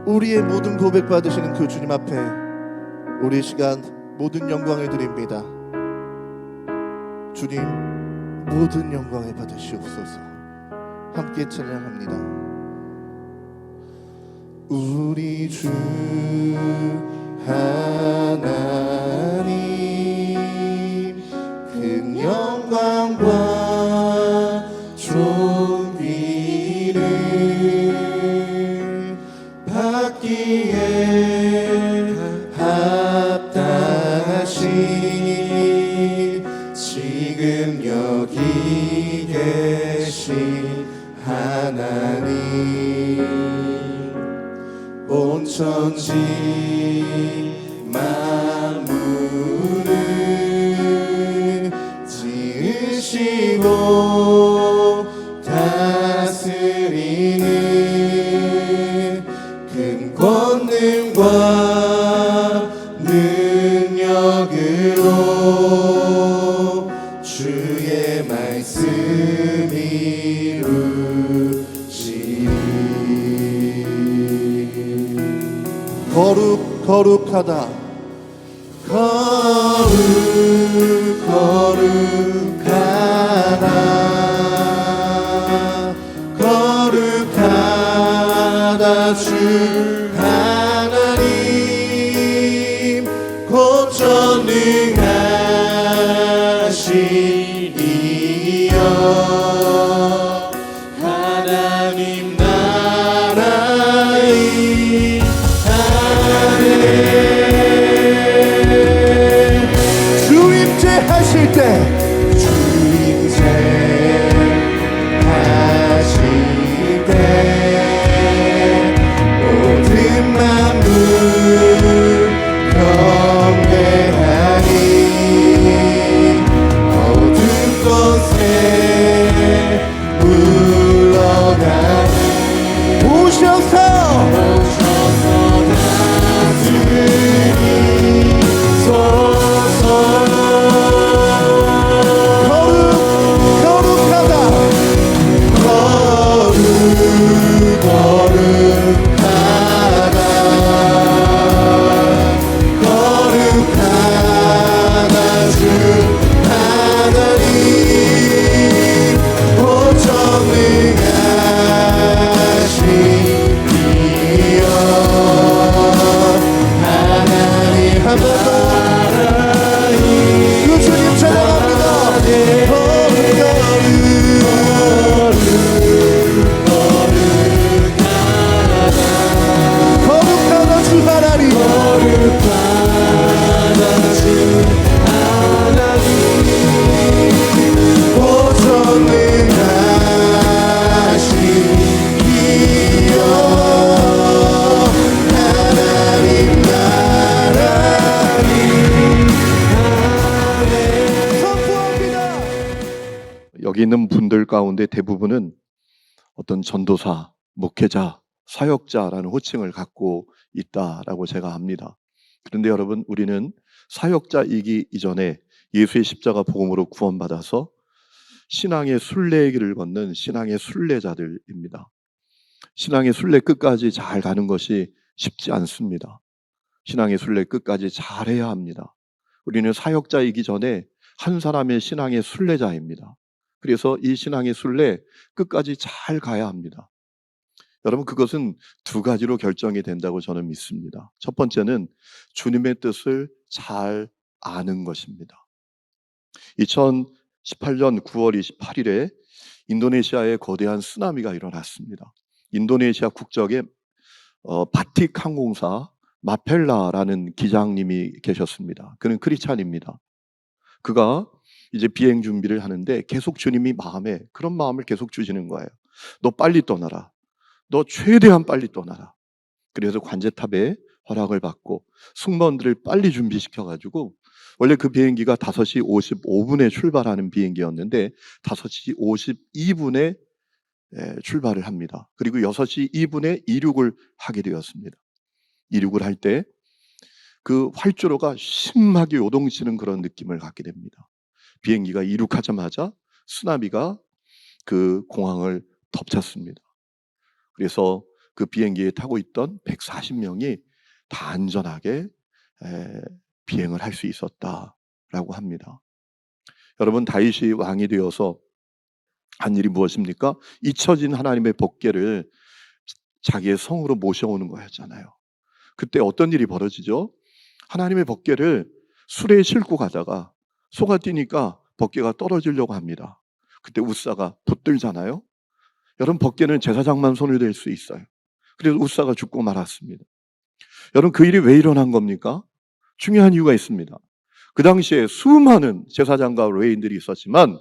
우리의 모든 고백 받으시는 그 주님 앞에 우리 시간 모든 영광을 드립니다. 주님, 모든 영광을 받으시옵소서. 함께 찬양합니다. 우리 주 하나님, 큰 영광과 존귀를 받기에 합당하신 지금 여기 계신 하나님, 온 천지 만물을 지으시고 다스리는 큰 권능과 능력으로 주의 말씀이 거룩하다. 거룩하다 주 하나님, 곧 전능하신 이여, 하나님 나라의 주임제 하실 때 모든 만물 경배하니 어둠 곳에 물러가니 오셔서 여기 있는 분들 가운데 대부분은 어떤 전도사, 목회자, 사역자라는 호칭을 갖고 있다라고 제가 압니다. 그런데 여러분, 우리는 사역자이기 이전에 예수의 십자가 복음으로 구원받아서 신앙의 순례의 길을 걷는 신앙의 순례자들입니다. 신앙의 순례 끝까지 잘 가는 것이 쉽지 않습니다. 신앙의 순례 끝까지 잘해야 합니다. 우리는 사역자이기 전에 한 사람의 신앙의 순례자입니다. 그래서 이 신앙의 순례 끝까지 잘 가야 합니다. 여러분, 그것은 두 가지로 결정이 된다고 저는 믿습니다. 첫 번째는 주님의 뜻을 잘 아는 것입니다. 2018년 9월 28일에 인도네시아에 거대한 쓰나미가 일어났습니다. 인도네시아 국적의 바틱 항공사 마펠라라는 기장님이 계셨습니다. 그는 크리스찬입니다. 그가 이제 비행 준비를 하는데 계속 주님이 그런 마음을 계속 주시는 거예요. 너 빨리 떠나라. 너 최대한 빨리 떠나라. 그래서 관제탑에 허락을 받고 승무원들을 빨리 준비시켜가지고, 원래 그 비행기가 5시 55분에 출발하는 비행기였는데 5시 52분에 출발을 합니다. 그리고 6시 2분에 이륙을 하게 되었습니다. 이륙을 할 때 그 활주로가 심하게 요동치는 그런 느낌을 갖게 됩니다. 비행기가 이륙하자마자 쓰나미가 그 공항을 덮쳤습니다. 그래서 그 비행기에 타고 있던 140명이 다 안전하게 비행을 할 수 있었다라고 합니다. 여러분, 다윗이 왕이 되어서 한 일이 무엇입니까? 잊혀진 하나님의 법궤를 자기의 성으로 모셔오는 거였잖아요. 그때 어떤 일이 벌어지죠? 하나님의 법궤를 수레에 싣고 가다가 소가 뛰니까 법궤가 떨어지려고 합니다. 그때 우사가 붙들잖아요. 여러분, 법궤는 제사장만 손을 댈 수 있어요. 그래서 우사가 죽고 말았습니다. 여러분, 그 일이 왜 일어난 겁니까? 중요한 이유가 있습니다. 그 당시에 수많은 제사장과 레위인들이 있었지만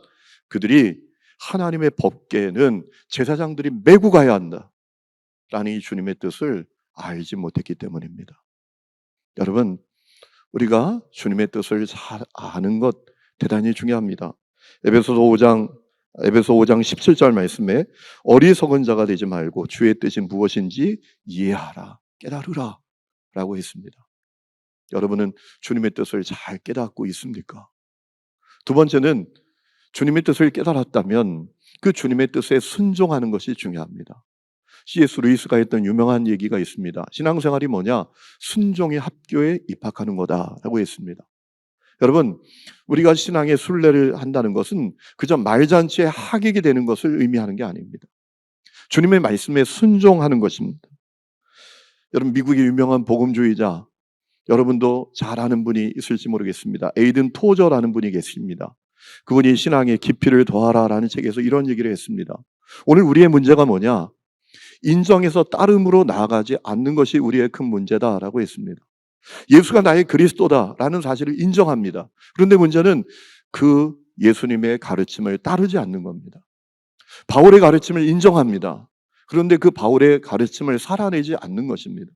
그들이 하나님의 법궤는 제사장들이 메고 가야 한다 라는 이 주님의 뜻을 알지 못했기 때문입니다. 여러분, 우리가 주님의 뜻을 잘 아는 것 대단히 중요합니다. 에베소서 5장 17절 말씀에 어리석은 자가 되지 말고 주의 뜻이 무엇인지 이해하라, 깨달으라 라고 했습니다. 여러분은 주님의 뜻을 잘 깨닫고 있습니까? 두 번째는 주님의 뜻을 깨달았다면 그 주님의 뜻에 순종하는 것이 중요합니다. C.S. 루이스가 했던 유명한 얘기가 있습니다. 신앙생활이 뭐냐? 순종의 학교에 입학하는 거다라고 했습니다. 여러분, 우리가 신앙의 순례를 한다는 것은 그저 말잔치에 하객이 되는 것을 의미하는 게 아닙니다. 주님의 말씀에 순종하는 것입니다. 여러분, 미국의 유명한 복음주의자, 여러분도 잘 아는 분이 있을지 모르겠습니다. 에이든 토저라는 분이 계십니다. 그분이 신앙의 깊이를 더하라라는 책에서 이런 얘기를 했습니다. 오늘 우리의 문제가 뭐냐? 인정해서 따름으로 나아가지 않는 것이 우리의 큰 문제다라고 했습니다. 예수가 나의 그리스도다라는 사실을 인정합니다. 그런데 문제는 그 예수님의 가르침을 따르지 않는 겁니다. 바울의 가르침을 인정합니다. 그런데 그 바울의 가르침을 살아내지 않는 것입니다.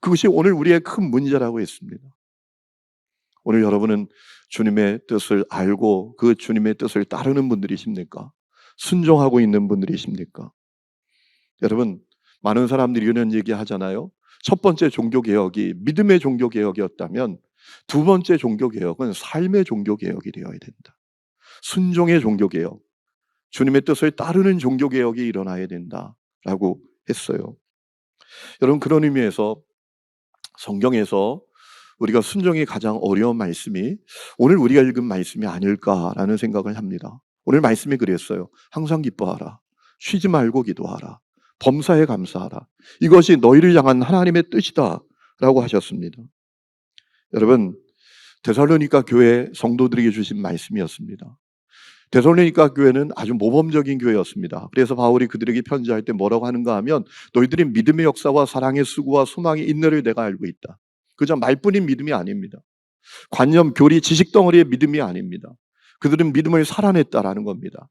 그것이 오늘 우리의 큰 문제라고 했습니다. 오늘 여러분은 주님의 뜻을 알고 그 주님의 뜻을 따르는 분들이십니까? 순종하고 있는 분들이십니까? 여러분, 많은 사람들이 이런 얘기 하잖아요. 첫 번째 종교개혁이 믿음의 종교개혁이었다면 두 번째 종교개혁은 삶의 종교개혁이 되어야 된다. 순종의 종교개혁, 주님의 뜻을 따르는 종교개혁이 일어나야 된다라고 했어요. 여러분, 그런 의미에서 성경에서 우리가 순종이 가장 어려운 말씀이 오늘 우리가 읽은 말씀이 아닐까라는 생각을 합니다. 오늘 말씀이 그랬어요. 항상 기뻐하라. 쉬지 말고 기도하라. 범사에 감사하라. 이것이 너희를 향한 하나님의 뜻이다 라고 하셨습니다. 여러분, 데살로니가 교회 성도들에게 주신 말씀이었습니다. 데살로니가 교회는 아주 모범적인 교회였습니다. 그래서 바울이 그들에게 편지할 때 뭐라고 하는가 하면 너희들이 믿음의 역사와 사랑의 수고와 소망의 인내를 내가 알고 있다. 그저 말뿐인 믿음이 아닙니다. 관념, 교리, 지식 덩어리의 믿음이 아닙니다. 그들은 믿음을 살아냈다라는 겁니다.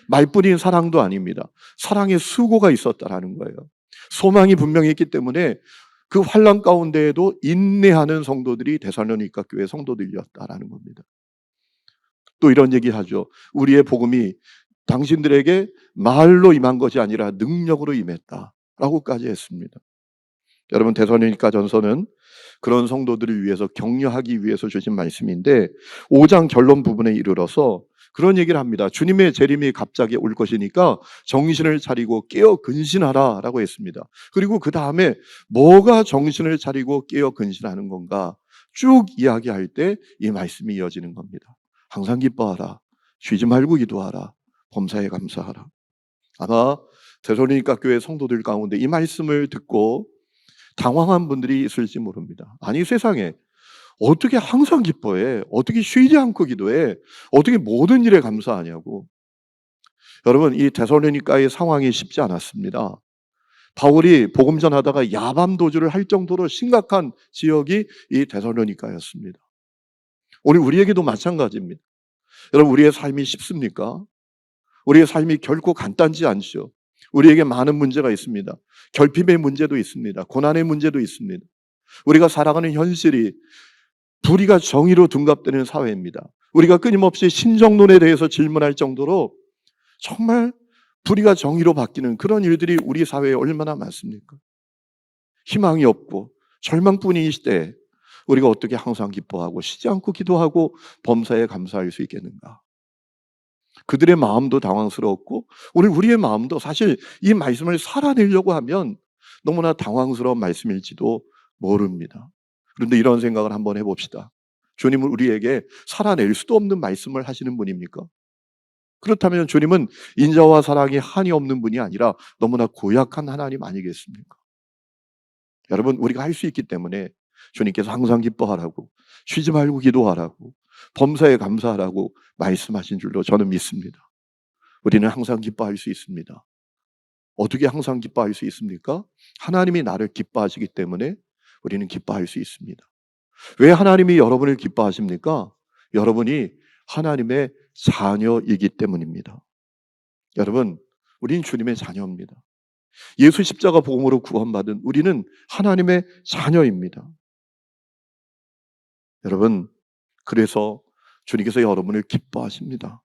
말뿐인 사랑도 아닙니다. 사랑의 수고가 있었다라는 거예요. 소망이 분명히 있기 때문에 그 환난 가운데에도 인내하는 성도들이 데살로니가 교회 성도들이었다라는 겁니다. 또 이런 얘기하죠. 우리의 복음이 당신들에게 말로 임한 것이 아니라 능력으로 임했다라고까지 했습니다. 여러분, 데살로니가 전서는 그런 성도들을 위해서 격려하기 위해서 주신 말씀인데 5장 결론 부분에 이르러서 그런 얘기를 합니다. 주님의 재림이 갑자기 올 것이니까 정신을 차리고 깨어 근신하라 라고 했습니다. 그리고 그 다음에 뭐가 정신을 차리고 깨어 근신하는 건가 쭉 이야기할 때 이 말씀이 이어지는 겁니다. 항상 기뻐하라. 쉬지 말고 기도하라. 범사에 감사하라. 아마 데살로니가 교회 성도들 가운데 이 말씀을 듣고 당황한 분들이 있을지 모릅니다. 아니, 세상에 어떻게 항상 기뻐해? 어떻게 쉬지 않고 기도해? 어떻게 모든 일에 감사하냐고. 여러분, 이 데살로니가의 상황이 쉽지 않았습니다. 바울이 복음 전하다가 야밤 도주를 할 정도로 심각한 지역이 이 데살로니가였습니다. 오늘 우리에게도 마찬가지입니다. 여러분, 우리의 삶이 쉽습니까? 우리의 삶이 결코 간단치 않죠. 우리에게 많은 문제가 있습니다. 결핍의 문제도 있습니다. 고난의 문제도 있습니다. 우리가 살아가는 현실이 불의가 정의로 둔갑되는 사회입니다. 우리가 끊임없이 신정론에 대해서 질문할 정도로 정말 불의가 정의로 바뀌는 그런 일들이 우리 사회에 얼마나 많습니까? 희망이 없고 절망뿐인 시대에 우리가 어떻게 항상 기뻐하고 쉬지 않고 기도하고 범사에 감사할 수 있겠는가? 그들의 마음도 당황스러웠고 오늘 우리의 마음도 사실 이 말씀을 살아내려고 하면 너무나 당황스러운 말씀일지도 모릅니다. 그런데 이런 생각을 한번 해봅시다. 주님은 우리에게 살아낼 수도 없는 말씀을 하시는 분입니까? 그렇다면 주님은 인자와 사랑이 한이 없는 분이 아니라 너무나 고약한 하나님 아니겠습니까? 여러분, 우리가 할 수 있기 때문에 주님께서 항상 기뻐하라고, 쉬지 말고 기도하라고, 범사에 감사하라고 말씀하신 줄로 저는 믿습니다. 우리는 항상 기뻐할 수 있습니다. 어떻게 항상 기뻐할 수 있습니까? 하나님이 나를 기뻐하시기 때문에 우리는 기뻐할 수 있습니다. 왜 하나님이 여러분을 기뻐하십니까? 여러분이 하나님의 자녀이기 때문입니다. 여러분, 우린 주님의 자녀입니다. 예수 십자가 복음으로 구원받은 우리는 하나님의 자녀입니다. 여러분, 그래서 주님께서 여러분을 기뻐하십니다.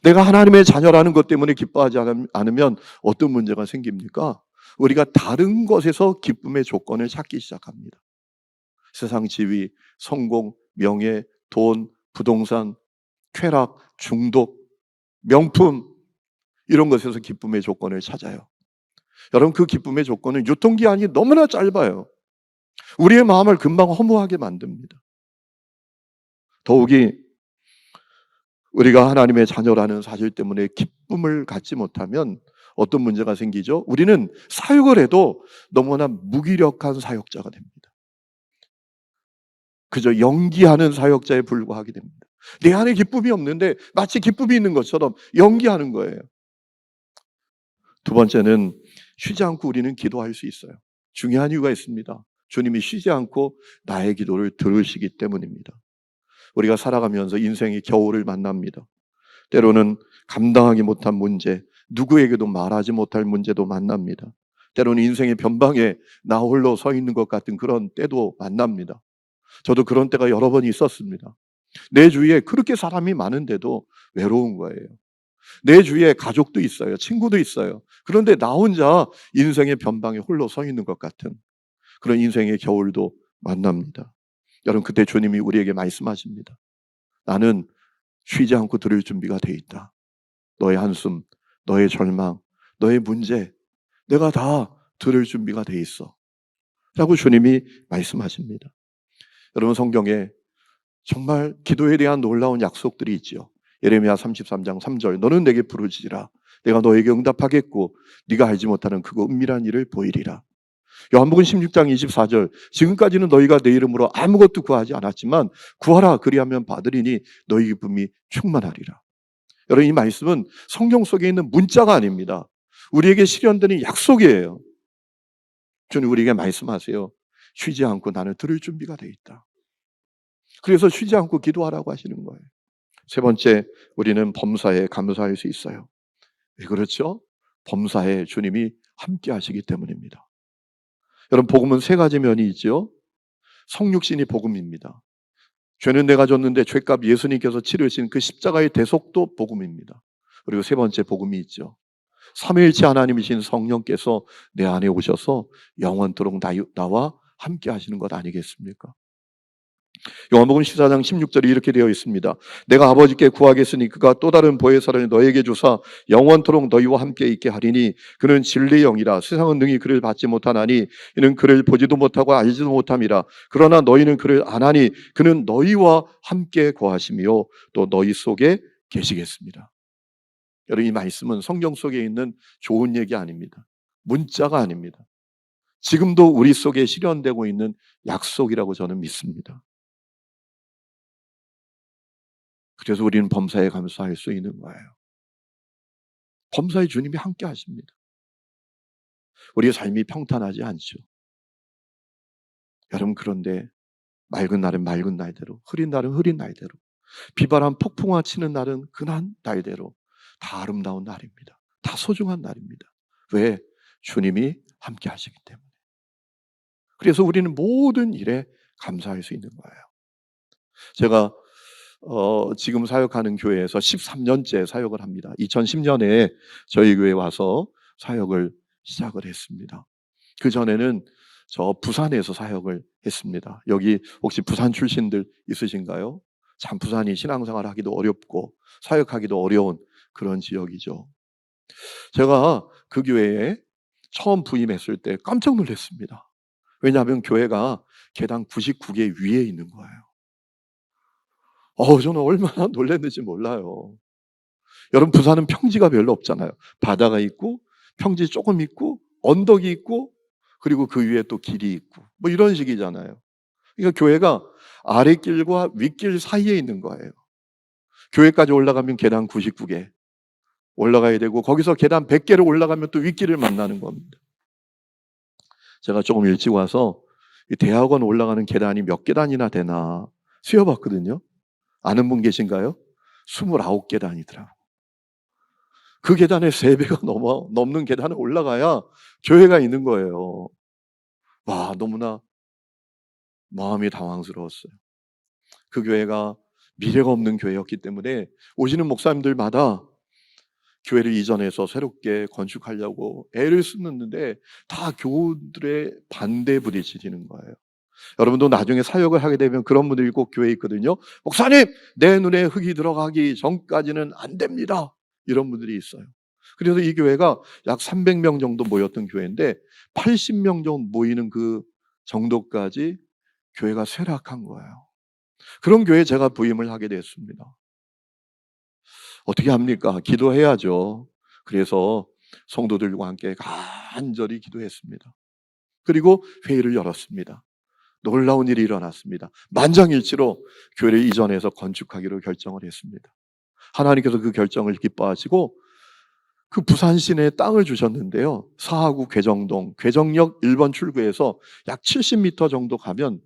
내가 하나님의 자녀라는 것 때문에 기뻐하지 않으면 어떤 문제가 생깁니까? 우리가 다른 것에서 기쁨의 조건을 찾기 시작합니다. 세상 지위, 성공, 명예, 돈, 부동산, 쾌락, 중독, 명품, 이런 것에서 기쁨의 조건을 찾아요. 여러분, 그 기쁨의 조건은 유통기한이 너무나 짧아요. 우리의 마음을 금방 허무하게 만듭니다. 더욱이 우리가 하나님의 자녀라는 사실 때문에 기쁨을 갖지 못하면 어떤 문제가 생기죠? 우리는 사역을 해도 너무나 무기력한 사역자가 됩니다. 그저 연기하는 사역자에 불과하게 됩니다. 내 안에 기쁨이 없는데 마치 기쁨이 있는 것처럼 연기하는 거예요. 두 번째는 쉬지 않고 우리는 기도할 수 있어요. 중요한 이유가 있습니다. 주님이 쉬지 않고 나의 기도를 들으시기 때문입니다. 우리가 살아가면서 인생의 겨울을 만납니다. 때로는 감당하지 못한 문제, 누구에게도 말하지 못할 문제도 만납니다. 때로는 인생의 변방에 나 홀로 서 있는 것 같은 그런 때도 만납니다. 저도 그런 때가 여러 번 있었습니다. 내 주위에 그렇게 사람이 많은데도 외로운 거예요. 내 주위에 가족도 있어요. 친구도 있어요. 그런데 나 혼자 인생의 변방에 홀로 서 있는 것 같은 그런 인생의 겨울도 만납니다. 여러분, 그때 주님이 우리에게 말씀하십니다. 나는 쉬지 않고 들을 준비가 돼 있다. 너의 한숨, 너의 절망, 너의 문제, 내가 다 들을 준비가 돼 있어. 라고 주님이 말씀하십니다. 여러분, 성경에 정말 기도에 대한 놀라운 약속들이 있죠. 예레미야 33장 3절, 너는 내게 부르짖으라. 내가 너에게 응답하겠고 네가 알지 못하는 그거 은밀한 일을 보이리라. 요한복음 16장 24절, 지금까지는 너희가 내 이름으로 아무것도 구하지 않았지만 구하라, 그리하면 받으리니 너희 기쁨이 충만하리라. 여러분, 이 말씀은 성경 속에 있는 문자가 아닙니다. 우리에게 실현되는 약속이에요. 주님 우리에게 말씀하세요. 쉬지 않고 나는 들을 준비가 돼 있다. 그래서 쉬지 않고 기도하라고 하시는 거예요. 세 번째, 우리는 범사에 감사할 수 있어요. 왜 그렇죠? 범사에 주님이 함께 하시기 때문입니다. 여러분, 복음은 세 가지 면이 있죠. 성육신이 복음입니다. 죄는 내가 졌는데 죄값 예수님께서 치르신 그 십자가의 대속도 복음입니다. 그리고 세 번째 복음이 있죠. 삼위일체 하나님이신 성령께서 내 안에 오셔서 영원토록 나와 함께 하시는 것 아니겠습니까? 요한복음 14장 16절에 이렇게 되어 있습니다. 내가 아버지께 구하겠으니 그가 또 다른 보혜사를 너에게 주사 영원토록 너희와 함께 있게 하리니 그는 진리의 영이라. 세상은 능히 그를 받지 못하나니 이는 그를 보지도 못하고 알지도 못함이라. 그러나 너희는 그를 아나니 그는 너희와 함께 거하시며 또 너희 속에 계시겠습니다. 여러분, 이 말씀은 성경 속에 있는 좋은 얘기 아닙니다. 문자가 아닙니다. 지금도 우리 속에 실현되고 있는 약속이라고 저는 믿습니다. 그래서 우리는 범사에 감사할 수 있는 거예요. 범사에 주님이 함께 하십니다. 우리의 삶이 평탄하지 않죠. 여러분, 그런데 맑은 날은 맑은 날대로, 흐린 날은 흐린 날대로, 비바람 폭풍과 치는 날은 그날 날대로 다 아름다운 날입니다. 다 소중한 날입니다. 왜? 주님이 함께 하시기 때문에. 그래서 우리는 모든 일에 감사할 수 있는 거예요. 제가 지금 사역하는 교회에서 13년째 사역을 합니다. 2010년에 저희 교회에 와서 사역을 시작을 했습니다. 그 전에는 저 부산에서 사역을 했습니다. 여기 혹시 부산 출신들 있으신가요? 참 부산이 신앙생활 하기도 어렵고 사역하기도 어려운 그런 지역이죠. 제가 그 교회에 처음 부임했을 때 깜짝 놀랐습니다. 왜냐하면 교회가 계단 99개 위에 있는 거예요. 저는 얼마나 놀랐는지 몰라요. 여러분, 부산은 평지가 별로 없잖아요. 바다가 있고 평지 조금 있고 언덕이 있고 그리고 그 위에 또 길이 있고 뭐 이런 식이잖아요. 그러니까 교회가 아랫길과 윗길 사이에 있는 거예요. 교회까지 올라가면 계단 99개 올라가야 되고 거기서 계단 100개를 올라가면 또 윗길을 만나는 겁니다. 제가 조금 일찍 와서 이 대학원 올라가는 계단이 몇 계단이나 되나 세어봤거든요. 아는 분 계신가요? 29계단이더라고요. 그 계단에 3배가 넘는 계단을 올라가야 교회가 있는 거예요. 와, 너무나 마음이 당황스러웠어요. 그 교회가 미래가 없는 교회였기 때문에 오시는 목사님들마다 교회를 이전해서 새롭게 건축하려고 애를 쓰는데 다 교우들의 반대에 부딪히는 거예요. 여러분도 나중에 사역을 하게 되면 그런 분들이 꼭 교회에 있거든요. 목사님, 내 눈에 흙이 들어가기 전까지는 안 됩니다. 이런 분들이 있어요. 그래서 이 교회가 약 300명 정도 모였던 교회인데 80명 정도 모이는 그 정도까지 교회가 쇠락한 거예요. 그런 교회에 제가 부임을 하게 됐습니다. 어떻게 합니까? 기도해야죠. 그래서 성도들과 함께 간절히 기도했습니다. 그리고 회의를 열었습니다. 놀라운 일이 일어났습니다. 만장일치로 교회를 이전해서 건축하기로 결정을 했습니다. 하나님께서 그 결정을 기뻐하시고 그 부산 시내에 땅을 주셨는데요. 사하구 괴정동, 괴정역 1번 출구에서 약 70m 정도 가면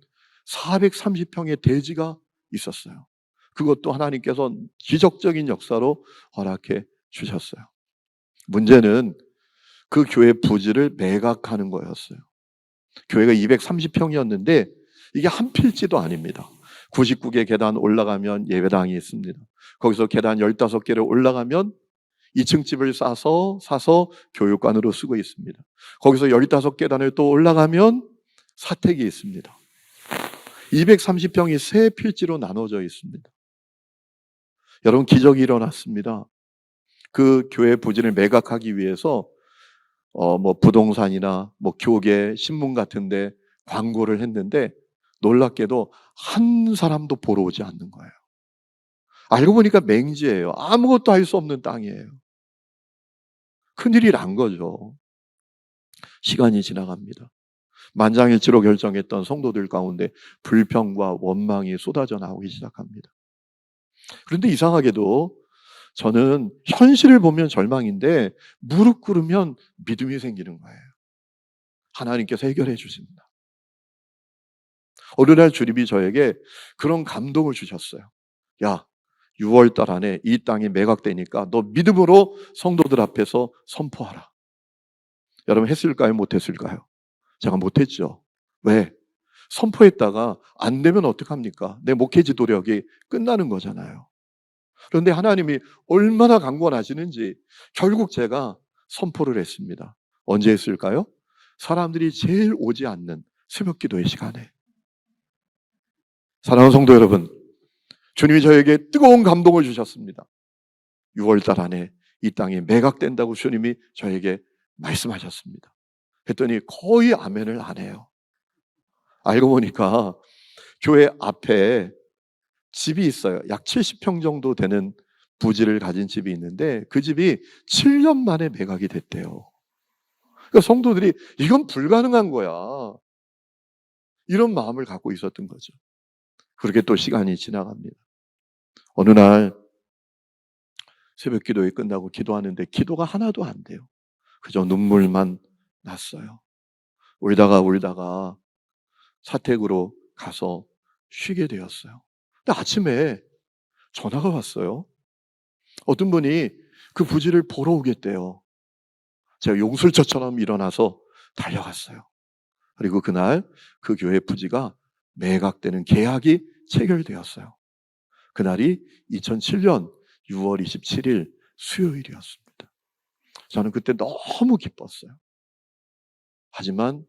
430평의 대지가 있었어요. 그것도 하나님께서 기적적인 역사로 허락해 주셨어요. 문제는 그 교회 부지를 매각하는 거였어요. 교회가 230평이었는데 이게 한 필지도 아닙니다. 99개 계단 올라가면 예배당이 있습니다. 거기서 계단 15개를 올라가면 2층 집을 사서 교육관으로 쓰고 있습니다. 거기서 15계단을 또 올라가면 사택이 있습니다. 230평이 세 필지로 나눠져 있습니다. 여러분, 기적이 일어났습니다. 그 교회 부지를 매각하기 위해서 부동산이나 교계 신문 같은데 광고를 했는데 놀랍게도 한 사람도 보러 오지 않는 거예요. 알고 보니까 맹지예요. 아무것도 할 수 없는 땅이에요. 큰일이 난 거죠. 시간이 지나갑니다. 만장일치로 결정했던 성도들 가운데 불평과 원망이 쏟아져 나오기 시작합니다. 그런데 이상하게도 저는 현실을 보면 절망인데 무릎 꿇으면 믿음이 생기는 거예요. 하나님께서 해결해 주십니다. 어느 날 주님이 저에게 그런 감동을 주셨어요. 야, 6월 달 안에 이 땅이 매각되니까 너 믿음으로 성도들 앞에서 선포하라. 여러분, 했을까요? 못했을까요? 제가 못했죠. 왜? 선포했다가 안 되면 어떡합니까? 내 목회지 도력이 끝나는 거잖아요. 그런데 하나님이 얼마나 강권하시는지 결국 제가 선포를 했습니다. 언제 했을까요? 사람들이 제일 오지 않는 새벽 기도의 시간에. 사랑하는 성도 여러분, 주님이 저에게 뜨거운 감동을 주셨습니다. 6월 달 안에 이 땅이 매각된다고 주님이 저에게 말씀하셨습니다. 했더니 거의 아멘을 안 해요. 알고 보니까 교회 앞에 집이 있어요. 약 70평 정도 되는 부지를 가진 집이 있는데 그 집이 7년 만에 매각이 됐대요. 그러니까 성도들이 이건 불가능한 거야. 이런 마음을 갖고 있었던 거죠. 그렇게 또 시간이 지나갑니다. 어느 날 새벽 기도회 끝나고 기도하는데 기도가 하나도 안 돼요. 그저 눈물만 났어요. 울다가 사택으로 가서 쉬게 되었어요. 근데 아침에 전화가 왔어요. 어떤 분이 그 부지를 보러 오겠대요. 제가 용술처처럼 일어나서 달려갔어요. 그리고 그날 그 교회 부지가 매각되는 계약이 체결되었어요. 그날이 2007년 6월 27일 수요일이었습니다. 저는 그때 너무 기뻤어요. 하지만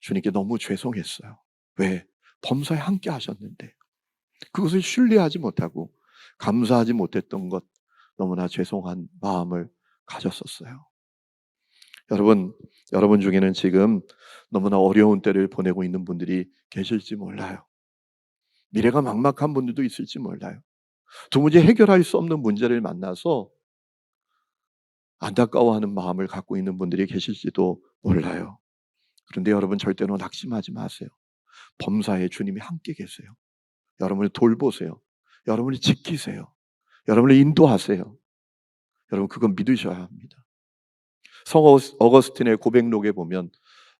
주님께 너무 죄송했어요. 왜? 범사에 함께 하셨는데 그것을 신뢰하지 못하고 감사하지 못했던 것 너무나 죄송한 마음을 가졌었어요. 여러분 중에는 지금 너무나 어려운 때를 보내고 있는 분들이 계실지 몰라요. 미래가 막막한 분들도 있을지 몰라요. 도무지 해결할 수 없는 문제를 만나서 안타까워하는 마음을 갖고 있는 분들이 계실지도 몰라요. 그런데 여러분 절대로 낙심하지 마세요. 범사에 주님이 함께 계세요. 여러분을 돌보세요. 여러분을 지키세요. 여러분을 인도하세요. 여러분 그건 믿으셔야 합니다. 성 어거스틴의 고백록에 보면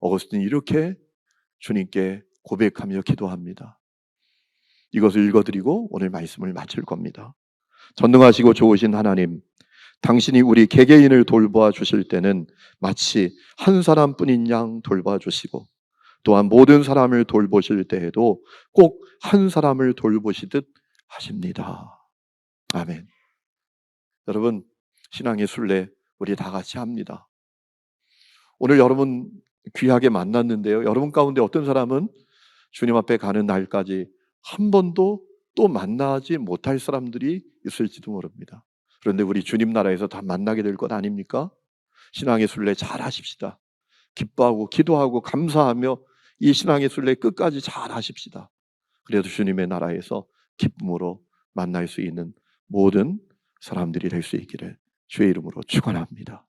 어거스틴이 이렇게 주님께 고백하며 기도합니다. 이것을 읽어드리고 오늘 말씀을 마칠 겁니다. 전능하시고 좋으신 하나님, 당신이 우리 개개인을 돌보아 주실 때는 마치 한 사람뿐인 양 돌봐 주시고 또한 모든 사람을 돌보실 때에도 꼭 한 사람을 돌보시듯 하십니다. 아멘. 여러분, 신앙의 순례 우리 다 같이 합니다. 오늘 여러분 귀하게 만났는데요. 여러분 가운데 어떤 사람은 주님 앞에 가는 날까지 한 번도 또 만나지 못할 사람들이 있을지도 모릅니다. 그런데 우리 주님 나라에서 다 만나게 될 것 아닙니까? 신앙의 순례 잘 하십시다. 기뻐하고 기도하고 감사하며 이 신앙의 순례 끝까지 잘 하십시다. 그래도 주님의 나라에서 기쁨으로 만날 수 있는 모든 사람들이 될 수 있기를 주의 이름으로 축원합니다.